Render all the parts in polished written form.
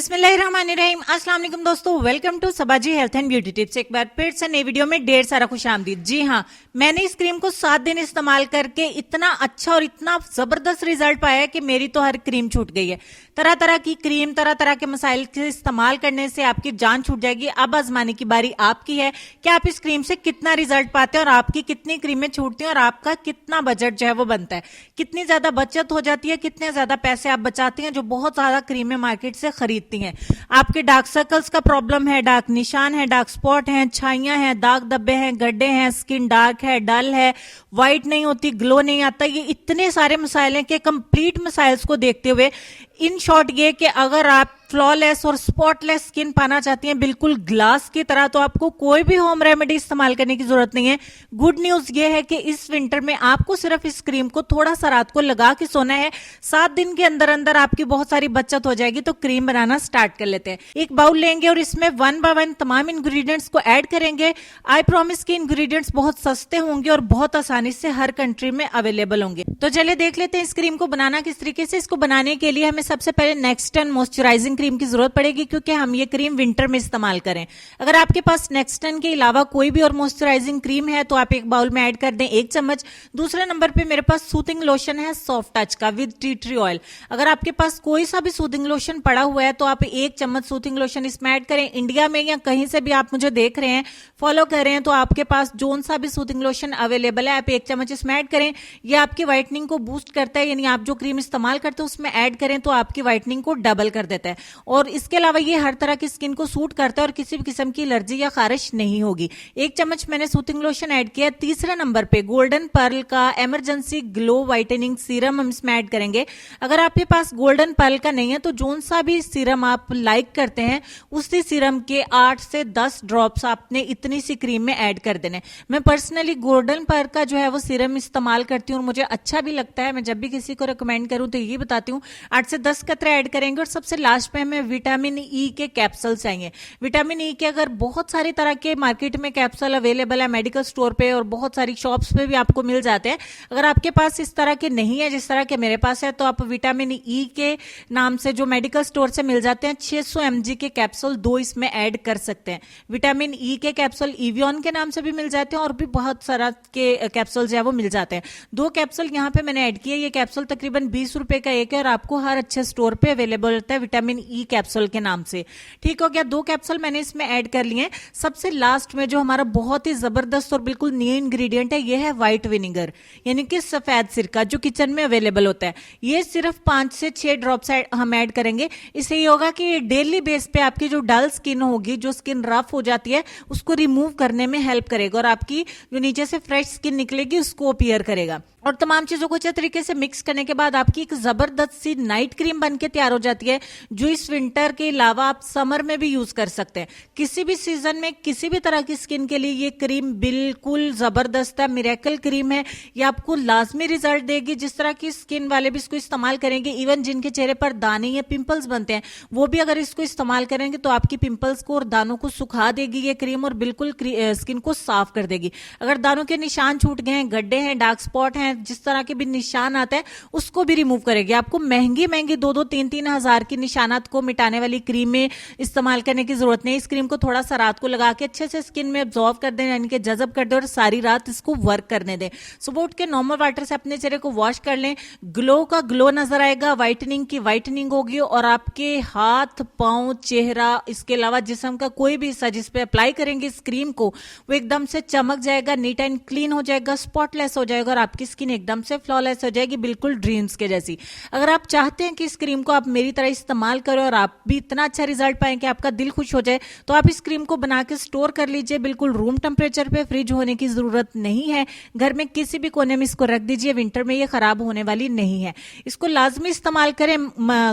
बिस्मिल्लाहिर्रहमानिर्रहीम। अस्सलाम वालेकुम दोस्तों, welcome to Saba ji health and beauty tips. एक बार फिर से नई वीडियो में ढेर सारा खुशामदीद। जी हाँ, मैंने इस क्रीम को 7 दिन इस्तेमाल करके इतना अच्छा और इतना जबरदस्त रिजल्ट पाया है कि मेरी तो हर क्रीम छूट गई है। तरह तरह की क्रीम, तरह तरह के मसाइल के इस्तेमाल करने से आपकी जान छूट जाएगी। अब आजमाने की बारी आपकी है कि आप इस क्रीम से कितना रिजल्ट पाते हैं और आपकी कितनी क्रीमें छूटती हैं और आपका कितना बजट जो है वो बनता है, कितनी ज्यादा बचत हो जाती है, कितने ज्यादा पैसे आप बचाती हैं जो बहुत ज्यादा क्रीमें मार्केट से खरीदती हैं। आपके डार्क सर्कल्स का प्रॉब्लम है, डार्क निशान है, डार्क स्पॉट हैं, छाइयां हैं, दाग धब्बे हैं, गड्ढे हैं, स्किन डार्क है, डल है, व्हाइट नहीं होती, ग्लो नहीं आता, ये इतने सारे मसाइल हैं कि कंप्लीट मसाइल्स को देखते हुए इन शॉर्ट ये कि अगर आप फ्लॉलेस और स्पॉटलेस स्किन पाना चाहती हैं, बिल्कुल ग्लास की तरह, तो आपको कोई भी होम रेमेडी इस्तेमाल करने की जरूरत नहीं है। गुड न्यूज ये है कि इस विंटर में आपको सिर्फ इस क्रीम को थोड़ा सा रात को लगा के सोना है। 7 दिन के अंदर अंदर आपकी बहुत सारी बचत हो जाएगी। तो क्रीम बनाना स्टार्ट कर लेते हैं। एक बाउल लेंगे और इसमें 1 बाय 1 तमाम इंग्रेडिएंट्स को ऐड करेंगे। आई प्रॉमिस कि इंग्रेडिएंट्स बहुत सस्ते होंगे और बहुत आसानी से हर कंट्री में अवेलेबल होंगे। तो चलिए देख लेते हैं इस क्रीम को बनाना किस तरीके से। इसको बनाने के लिए हमें सबसे पहले नेक्स्टन मॉइस्चराइजिंग क्रीम की जरूरत पड़ेगी, क्योंकि हम ये क्रीम विंटर में इस्तेमाल करें। अगर आपके पास नेक्स्टन के अलावा कोई भी और मॉइस्चराइजिंग क्रीम है तो आप एक बाउल में ऐड कर दें 1 चम्मच। दूसरे नंबर पे मेरे पास सूथिंग लोशन है सॉफ्ट टच का विद टी ट्री ऑयल। अगर आपके पास कोई सा भी सूथिंग लोशन पड़ा हुआ है तो आप 1 चम्मच सूथिंग लोशन इसमें ऐड करें। इंडिया में या कहीं से भी आप मुझे देख रहे हैं, फॉलो कर रहे हैं, तो आपके पास जोन सा भी सूथिंग लोशन अवेलेबल है, आप 1 चम्मच इसमें ऐड करें। यह आपकी व्हाइटनिंग को बूस्ट करता है, यानी आप जो क्रीम इस्तेमाल करते हैं उसमें ऐड करें तो आपकी व्हाइटनिंग को डबल कर देता है। और इसके अलावा ये हर तरह की स्किन को सूट करता है और किसी भी किस्म की एलर्जी या खारिश नहीं होगी। 1 चम्मच मैंने सूथिंग लोशन ऐड किया। तीसरे नंबर पे गोल्डन पर्ल का इमरजेंसी ग्लो व्हाइटनिंग सीरम हम इसमें ऐड करेंगे। अगर आपके पास गोल्डन पर्ल का नहीं है तो जोन सा भी सीरम आप लाइक करते हैं उसी सीरम के 8 से 10 ड्रॉप्स आपने इतनी सी क्रीम में ऐड कर देने। मैं पर्सनली गोल्डन पर्ल का जो है वो सीरम इस्तेमाल करती हूँ और मुझे अच्छा भी लगता है। मैं जब भी किसी को रिकमेंड करूं तो ये बताती हूँ 8 से 10 कतरे ऐड करेंगे। और सबसे लास्ट में हमें विटामिन ई के कैप्सूल चाहिए। विटामिन ई के अगर बहुत सारी तरह के मार्केट में कैप्सूल अवेलेबल है मेडिकल स्टोर पे और बहुत सारी शॉप्स पे भी आपको मिल जाते हैं। अगर आपके पास इस तरह के नहीं है जिस तरह के मेरे पास है तो आप विटामिन ई के नाम से जो मेडिकल स्टोर से मिल जाते हैं 600 mg के कैप्सूल 2 इसमें ऐड कर सकते हैं। विटामिन ई के कैप्सूल इवियन के नाम से भी मिल जाते हैं और भी बहुत सारा के कैप्सूल जो है वो मिल जाते हैं। 2 कैप्सूल यहाँ पे मैंने ऐड किए। ये कैप्सूल तकरीबन 20 रुपए का एक है और आपको हर अच्छे स्टोर पे अवेलेबल होता है विटामिन ई कैप्सूल के नाम से। ठीक हो गया, 2 कैप्सूल मैंने इसमें ऐड कर लिए। सबसे लास्ट में जो हमारा बहुत ही जबरदस्त और बिल्कुल न्यू इंग्रेडिएंट है, ये है व्हाइट विनेगर, यानी कि सफेद सिरका जो किचन में अवेलेबल होता है। ये सिर्फ 5 से 6 ड्रॉप्स हम ऐड करेंगे। इससे ये होगा कि डेली बेस पे आपकी जो डल स्किन होगी, जो स्किन रफ हो जाती है, उसको रिमूव करने में हेल्प करेगा और आपकी जो नीचे से फ्रेश स्किन निकलेगी उसको अपीयर करेगा। और तमाम चीजों को अच्छे तरीके से मिक्स करने के बाद आपकी एक जबरदस्त सी नाइट क्रीम बनके तैयार हो जाती है, जो इस विंटर के अलावा आप समर में भी यूज कर सकते हैं। किसी भी सीजन में किसी भी तरह की स्किन के लिए ये क्रीम बिल्कुल जबरदस्त है, मिरेकल क्रीम है। ये आपको लाजमी रिजल्ट देगी। जिस तरह की स्किन वाले भी इसको इस्तेमाल करेंगे, इवन जिनके चेहरे पर दाने या पिंपल्स बनते हैं वो भी अगर इसको इस्तेमाल करेंगे तो आपकी पिंपल्स को और दानों को सुखा देगी ये क्रीम और बिल्कुल स्किन को साफ कर देगी। अगर दानों के निशान छूट गए हैं, गड्ढे हैं, डार्क स्पॉट हैं, जिस तरह के भी निशान आते हैं उसको भी रिमूव करेगी। आपको महंगी महंगी 2-2, 3-3 हजार की निशानात को मिटाने वाली क्रीमें इस्तेमाल करने की जरूरत नहीं। इस क्रीम को थोड़ा सा रात को लगा के अच्छे से स्किन में अब्जॉर्व कर दें, यानी कि जज़ब कर दें और सारी रात इसको वर्क करने दें। सुबह उठ के नॉर्मल वाटर से अपने चेहरे को वॉश कर लें। ग्लो का ग्लो नजर आएगा, व्हाइटनिंग की व्हाइटनिंग होगी और आपके हाथ, पांव, चेहरा, इसके अलावा जिस्म का कोई भी हिस्सा जिस पे अप्लाई करेंगे इस क्रीम को, वो एकदम से चमक जाएगा, नीट एंड क्लीन हो जाएगा, स्पॉटलेस हो जाएगा और आपकी स्किन एकदम से फ्लॉलेस हो जाएगी, बिल्कुल ड्रीम्स के जैसी। अगर आप चाहते हैं कि इस क्रीम को आप मेरी तरह इस्तेमाल करें और आप भी इतना अच्छा रिजल्ट पाएं कि आपका दिल खुश हो जाए, तो आप इस क्रीम को बना के स्टोर कर लीजिए। बिल्कुल रूम टेम्परेचर पे, फ्रिज होने की जरूरत नहीं है। घर में किसी भी कोने में इसको रख दीजिए, विंटर में ये खराब होने वाली नहीं है। इसको लाजमी इस्तेमाल करें,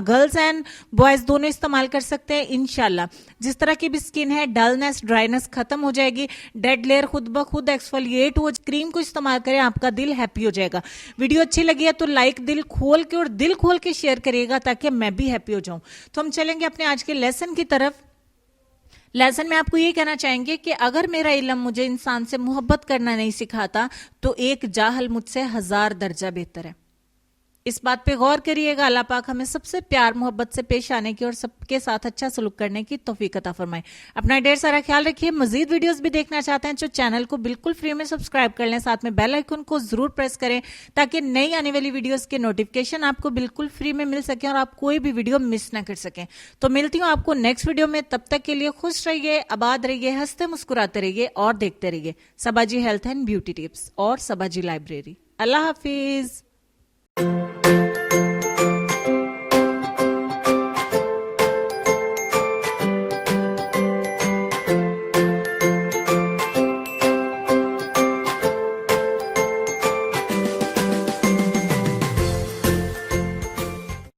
गर्ल्स एंड बॉयज दोनों इस्तेमाल कर सकते हैं इंशाल्लाह। जिस तरह की भी स्किन है, डलनेस, ड्राइनेस खत्म हो जाएगी, डेड लेयर खुद ब खुद एक्सफोलिएट हो। क्रीम को इस्तेमाल करें, आपका दिल हैप्पी हो जाएगा। वीडियो अच्छी लगी है तो लाइक दिल खोल के शेयर करिएगा ताकि मैं भी हैप्पी हो जाऊं। तो हम चलेंगे अपने आज के लेसन की तरफ। लेसन में आपको ये कहना चाहेंगे कि अगर मेरा इल्म मुझे इंसान से मोहब्बत करना नहीं सिखाता तो एक जाहल मुझसे 1000 दर्जा बेहतर है। इस बात पे गौर करिएगा, अल्लाह पाक हमें सबसे प्यार मोहब्बत से पेश आने की और सबके साथ अच्छा सलूक करने की तौफीक अता फरमाए। अपना ढेर सारा ख्याल रखिए। मजीद वीडियोस भी देखना चाहते हैं जो चैनल को बिल्कुल फ्री में सब्सक्राइब कर लें, साथ में बेल आइकन को जरूर प्रेस करें ताकि नई आने वाली वीडियोस के नोटिफिकेशन आपको बिल्कुल फ्री में मिल सके और आप कोई भी वीडियो मिस ना कर सकें। तो मिलती हूँ आपको नेक्स्ट वीडियो में, तब तक के लिए खुश रहिए, आबाद रहिए, हंसते मुस्कुराते रहिए और देखते रहिए सबा ji health and beauty tips और सबा जी लाइब्रेरी। अल्लाह हाफिज।